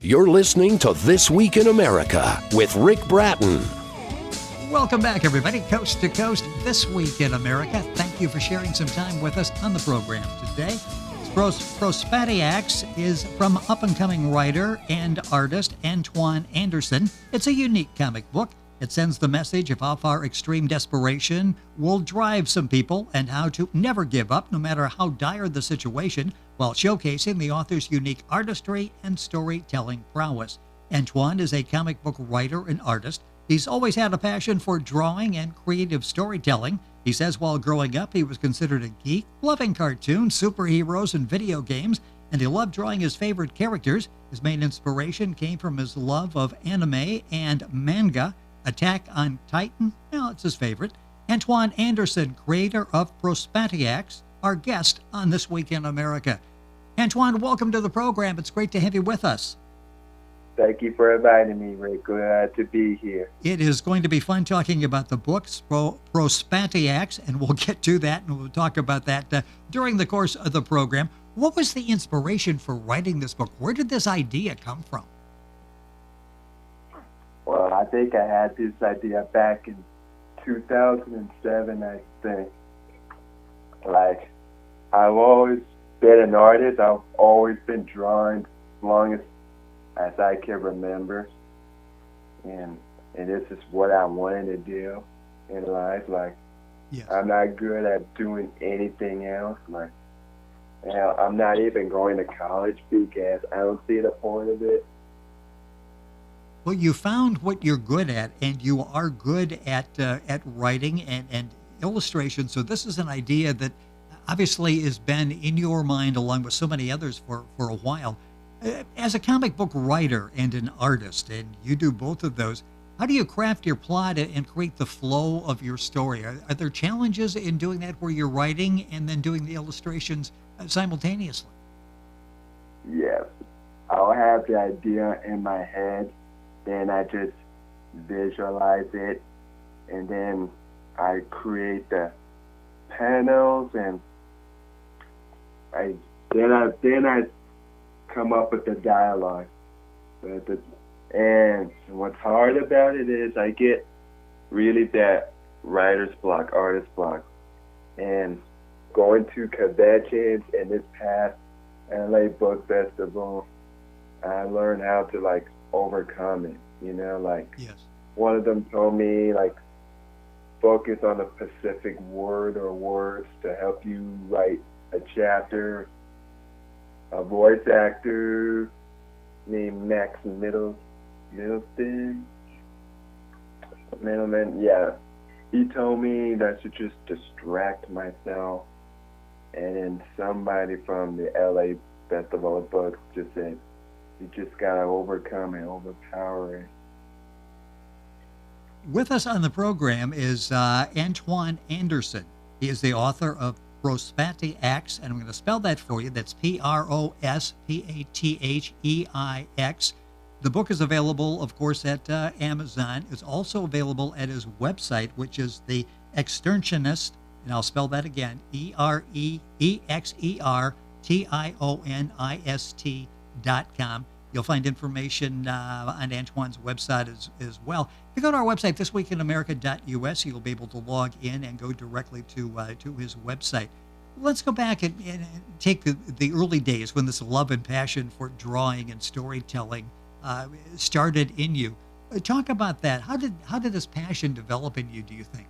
You're listening to This Week in America with Rick Bratton. Welcome back, everybody, coast to coast, This Week in America. Thank you for sharing some time with us on the program today. Prospatheix is from up-and-coming writer and artist Antwain Anderson. It's a unique comic book. It sends the message of how far extreme desperation will drive some people and how to never give up, no matter how dire the situation, while showcasing the author's unique artistry and storytelling prowess. Antwain is a comic book writer and artist. He's always had a passion for drawing and creative storytelling. He says while growing up, he was considered a geek, loving cartoons, superheroes, and video games, and he loved drawing his favorite characters. His main inspiration came from his love of anime and manga. Attack on Titan, well, it's his favorite. Antwain Anderson, creator of Prospatheix, our guest on This Week in America. Antwain, welcome to the program. It's great to have you with us. Thank you for inviting me, Rick. Glad to be here. It is going to be fun talking about the books, Prospatheix, and we'll get to that, and we'll talk about that during the course of the program. What was the inspiration for writing this book? Where did this idea come from? Well, I think I had this idea back in 2007, I think. Like, I've always been an artist. I've always been drawing as long as I can remember. And this is what I wanted to do in life. Like, yes. I'm not good at doing anything else. Like, hell, I'm not even going to college because I don't see the point of it. Well, you found what you're good at, and you are good at writing and illustration. So this is an idea that obviously has been in your mind along with so many others for a while. As a comic book writer and an artist, and you do both of those, how do you craft your plot and create the flow of your story? Are there challenges in doing that where you're writing and then doing the illustrations simultaneously? Yes. I'll have the idea in my head, then I just visualize it, and then I create the panels, and I come up with the dialogue. And what's hard about it is I get really that writer's block, artist block, and going to conventions and this past LA Book Festival, I learned how to overcome it. Yes. One of them told me focus on a specific word or words to help you write a chapter. A voice actor named Max Middleman, yeah. He told me that I should just distract myself, and then somebody from the LA Festival of Books just said, you just gotta overcome and overpower it. With us on the program is Antwain Anderson. He is the author of Prospatheix, and I'm going to spell that for you. That's Prospatheix. The book is available, of course, at Amazon. It's also available at his website, which is the Extertionist, and I'll spell that again, EREXERTIONIST.com. You'll find information on Antwain's website as well. If you go to our website, thisweekinamerica.us, you'll be able to log in and go directly to his website. Let's go back and take the early days when this love and passion for drawing and storytelling started in you. Talk about that. How did this passion develop in you, do you think?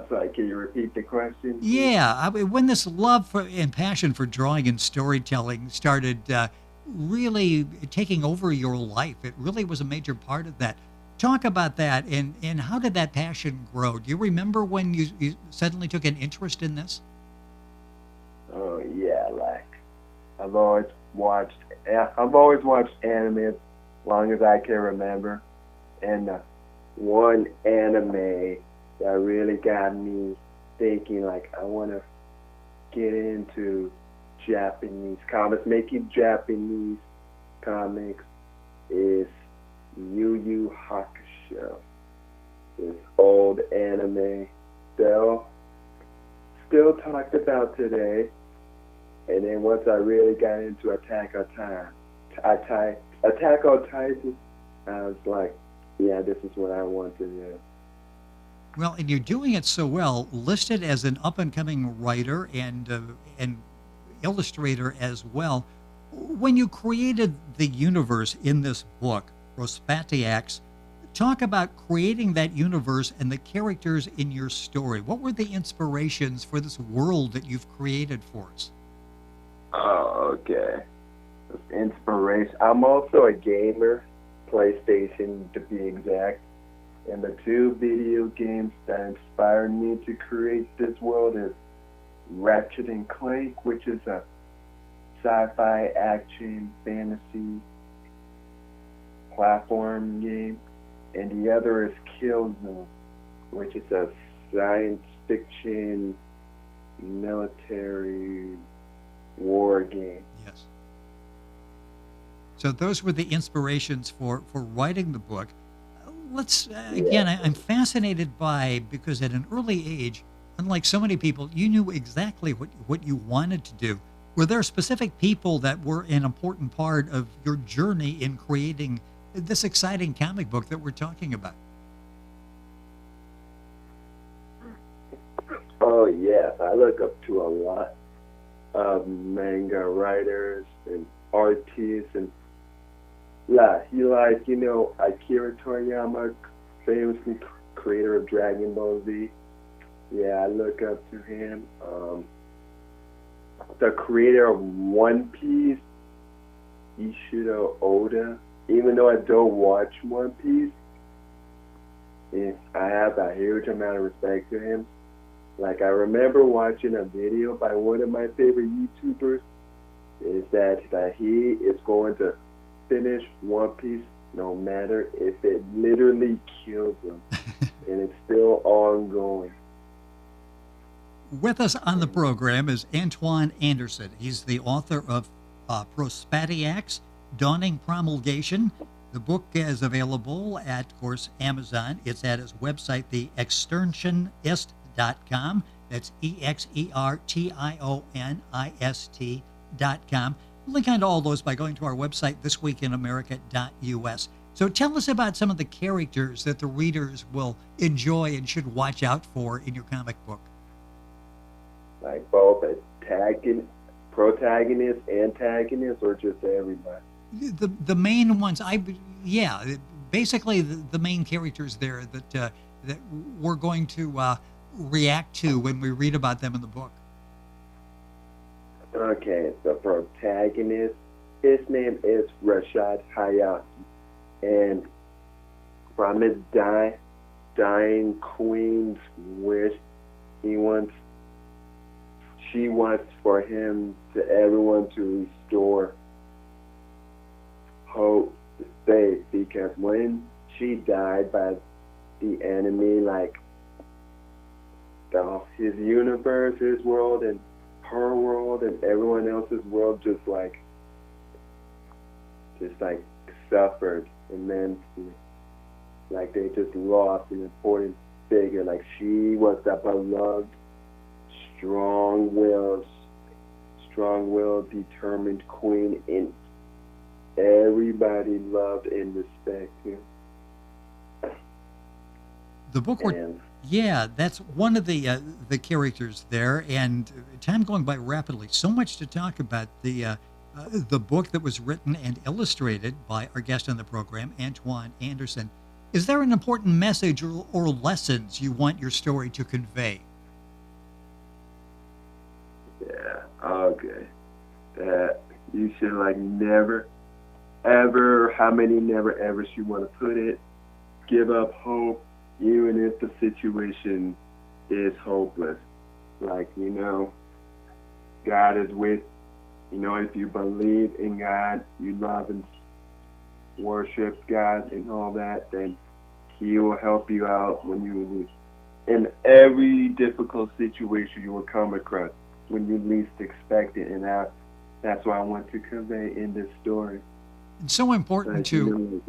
Sorry, can you repeat the question? Yeah, when this love and passion for drawing and storytelling started really taking over your life, it really was a major part of that. Talk about that, and how did that passion grow? Do you remember when you suddenly took an interest in this? Oh yeah, I've always watched anime as long as I can remember, and one anime that really got me thinking I want to get into Japanese comics, making Japanese comics, is Yu Yu Hakusho. This old anime still talked about today. And then once I really got into Attack on Titan, I was like, yeah, this is what I want to do. Well, and you're doing it so well, listed as an up-and-coming writer and illustrator as well. When you created the universe in this book, Prospatheix, talk about creating that universe and the characters in your story. What were the inspirations for this world that you've created for us? Oh, okay. Inspiration. I'm also a gamer, PlayStation to be exact. And the two video games that inspired me to create this world is Ratchet and Clank, which is a sci-fi action fantasy platform game, and the other is Killzone, which is a science fiction military war game. Yes. So those were the inspirations for writing the book. Let's again, I'm fascinated by, because at an early age, unlike so many people, you knew exactly what you wanted to do. Were there specific people that were an important part of your journey in creating this exciting comic book that we're talking about? Oh, yes. I look up to a lot of manga writers and artists. And Akira Toriyama, famous creator of Dragon Ball Z. Yeah, I look up to him. The creator of One Piece, Ishiro Oda. Even though I don't watch One Piece, I have a huge amount of respect to him. Like, I remember watching a video by one of my favorite YouTubers, is that he is going to finish One Piece no matter if it literally kills him. And it's still ongoing. With us on the program is Antwain Anderson. He's the author of Prospatheix, Dawning Promulgation. The book is available at, of course, Amazon. It's at his website, theextertionist.com. That's EXERTIONIST.com. Link on to all those by going to our website, thisweekinamerica.us. So tell us about some of the characters that the readers will enjoy and should watch out for in your comic book. Like both protagonist, antagonist, or just everybody? The main ones, basically the main characters there that we're going to react to when we read about them in the book. Okay, the protagonist, his name is Rashad Hideaki, and from his dying queen's wish, she wants for him to everyone to restore hope, faith, because when she died by the enemy, like his universe, his world, and her world, and everyone else's world just suffered immensely. Like they just lost an important figure. Like she was the beloved, strong-willed, determined queen, and everybody loved and respected her. The book, that's one of the characters there, and time going by rapidly. So much to talk about. The book that was written and illustrated by our guest on the program, Antwain Anderson. Is there an important message or lessons you want your story to convey? Yeah, okay. That you should never, ever, how many never evers you want to put it, give up hope, even if the situation is hopeless. God is with, if you believe in God, you love and worship God and all that, then He will help you out in every difficult situation you will come across when you least expect it. And that's what I want to convey in this story. It's so important to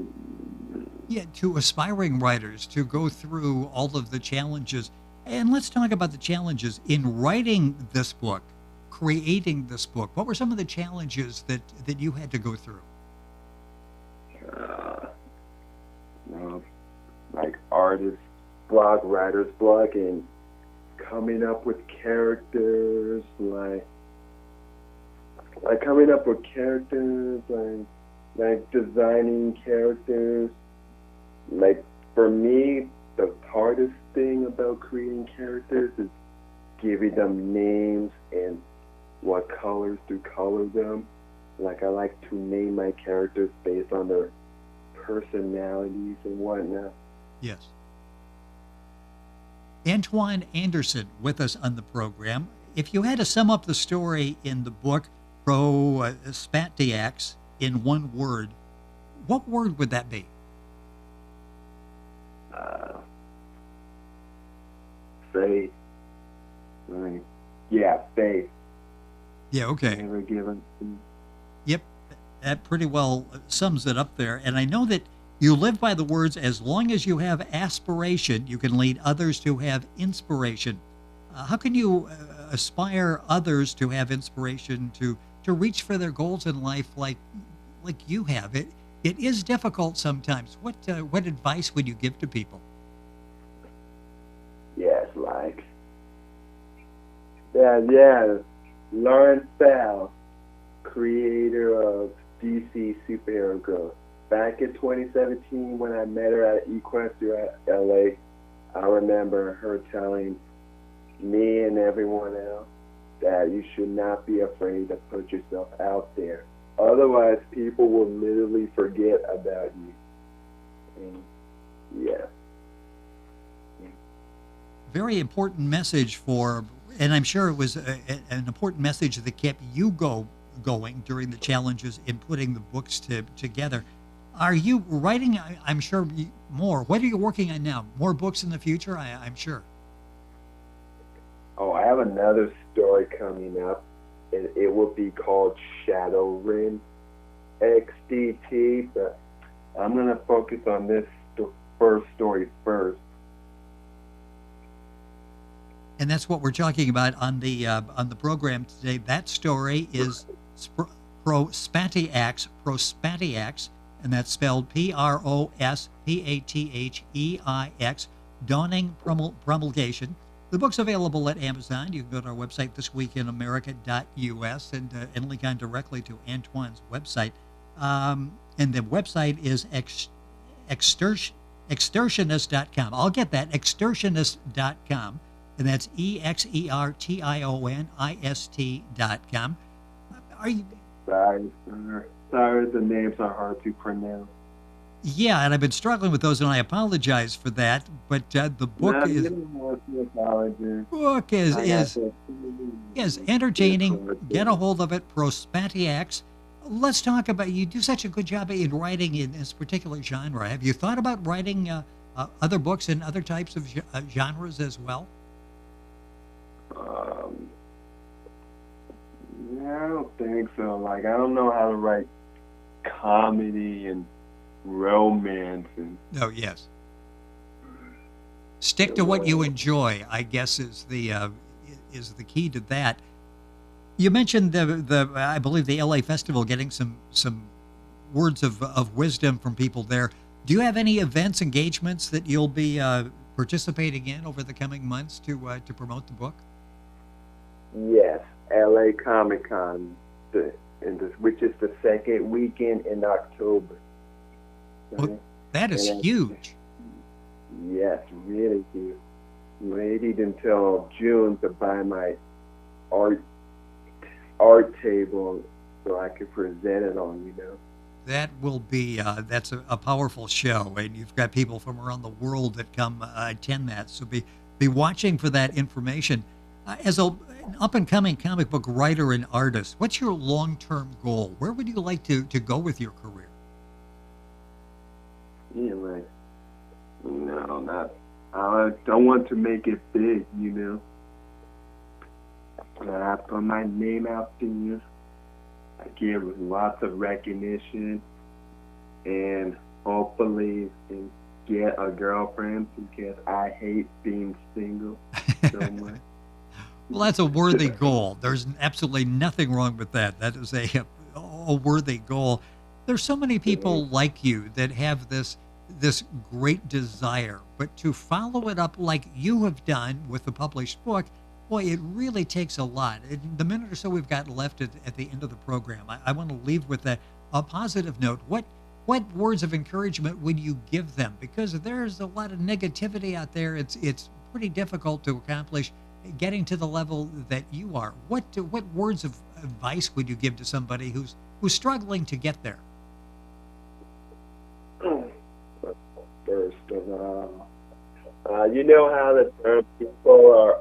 aspiring writers to go through all of the challenges. And let's talk about the challenges in writing this book. creating this book? What were some of the challenges that you had to go through? Like artist block, writer's block, and coming up with characters, like coming up with characters, like designing characters. Like for me, the hardest thing about creating characters is giving them names and what colors to color them. Like I like to name my characters based on their personalities and whatnot. Yes. Antwain Anderson with us on the program. If you had to sum up the story in the book Prospatheix in one word, what word would that be? Faith. Yeah, faith. Yeah, okay. Never given. Yep, that pretty well sums it up there. And I know that you live by the words, as long as you have aspiration, you can lead others to have inspiration. How can you aspire others to have inspiration to reach for their goals in life like you have? It is difficult sometimes. What advice would you give to people? Yes, like yeah. Lauren Fell, creator of DC Superhero Girl. Back in 2017, when I met her at Equestria LA, I remember her telling me and everyone else that you should not be afraid to put yourself out there. Otherwise, people will literally forget about you. And yeah. Very important message and I'm sure it was an important message that kept you going during the challenges in putting the books together. Are you writing, I'm sure, more? What are you working on now? More books in the future, I'm sure. Oh, I have another story coming up. It will be called Shadowrun XDT, but I'm going to focus on this first story first. And that's what we're talking about on the program today. That story is Prospatheix, and that's spelled Prospatheix, Dawning Promulgation. The book's available at Amazon. You can go to our website, thisweekinamerica.us, and link on directly to Antwain's website. And the website is extortionist.com. I'll get that, extortionist.com. And that's EXERTIONIST.com. Are you? Sorry, sir. Sorry, the names are hard to pronounce. Yeah, and I've been struggling with those, and I apologize for that. But the book is entertaining. Get a hold of it, Prospatheix. Let's talk about. You do such a good job in writing in this particular genre. Have you thought about writing other books in other types of genres as well? Yeah, I don't think so. Like, I don't know how to write comedy and romance and. Oh, yes. Stick to what you enjoy, I guess, is the key to that. You mentioned the I believe the LA Festival, getting some words of wisdom from people there. Do you have any events, engagements that you'll be participating in over the coming months to promote the book? Yes, LA Comic Con, which is the second weekend in October. Well, that is huge. Yes, really huge. Waited until June to buy my art table so I could present it on, That will be, that's a powerful show, and you've got people from around the world that come attend that, so be watching for that information. As an up-and-coming comic book writer and artist, what's your long-term goal? Where would you like to go with your career? I don't want to make it big, I put my name out there. I give lots of recognition and hopefully get a girlfriend because I hate being single so much. Well, that's a worthy goal. There's absolutely nothing wrong with that. That is a worthy goal. There's so many people like you that have this great desire, but to follow it up like you have done with the published book, boy, it really takes a lot. The minute or so we've got left at the end of the program, I want to leave with a positive note. What words of encouragement would you give them? Because there's a lot of negativity out there. It's pretty difficult to accomplish getting to the level that you are. What words of advice would you give to somebody who's struggling to get there? First of all, you know how the term people are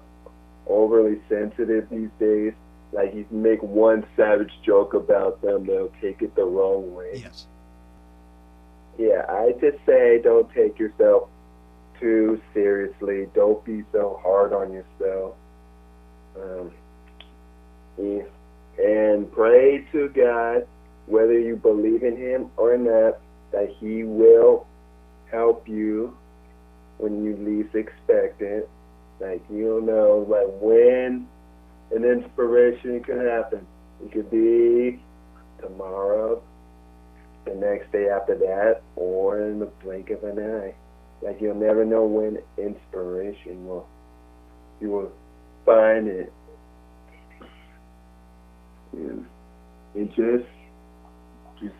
overly sensitive these days? Like, you can make one savage joke about them, they'll take it the wrong way. Yes. Yeah, I just say don't take yourself too seriously. Don't be so hard on yourself. And pray to God, whether you believe in Him or not, that He will help you when you least expect it. Like, you don't know, like, when an inspiration could happen. It could be tomorrow, the next day after that, or in the blink of an eye. Like, you'll never know when inspiration you will find it. And it just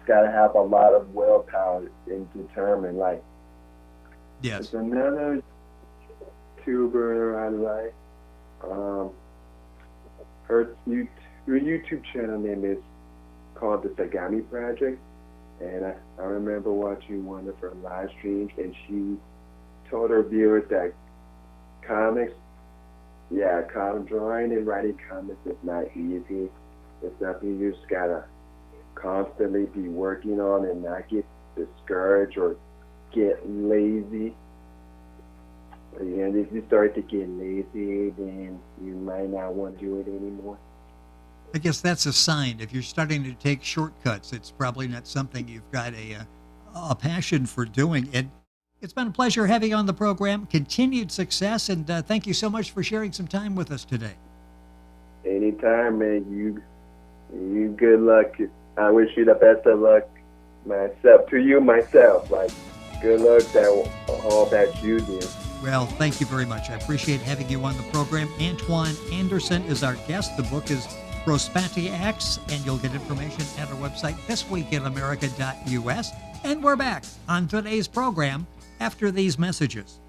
gotta have a lot of willpower and determine. Like, Yes. there's another tuber I like. Her YouTube channel name is called the Sagami Project, and I remember watching one of her live streams, and she told her viewers that drawing and writing comics is not easy. It's something you just gotta constantly be working on and not get discouraged or get lazy. And if you start to get lazy, then you might not want to do it anymore. I guess that's a sign. If you're starting to take shortcuts, it's probably not something you've got a passion for doing. It's been a pleasure having you on the program. Continued success, and thank you so much for sharing some time with us today. Anytime, man. You good luck. I wish you the best of luck myself. Like, good luck that all that you do. Well, thank you very much. I appreciate having you on the program. Antwain Anderson is our guest. The book is Prospatheix, and you'll get information at our website, thisweekinamerica.us. And we're back on today's program after these messages.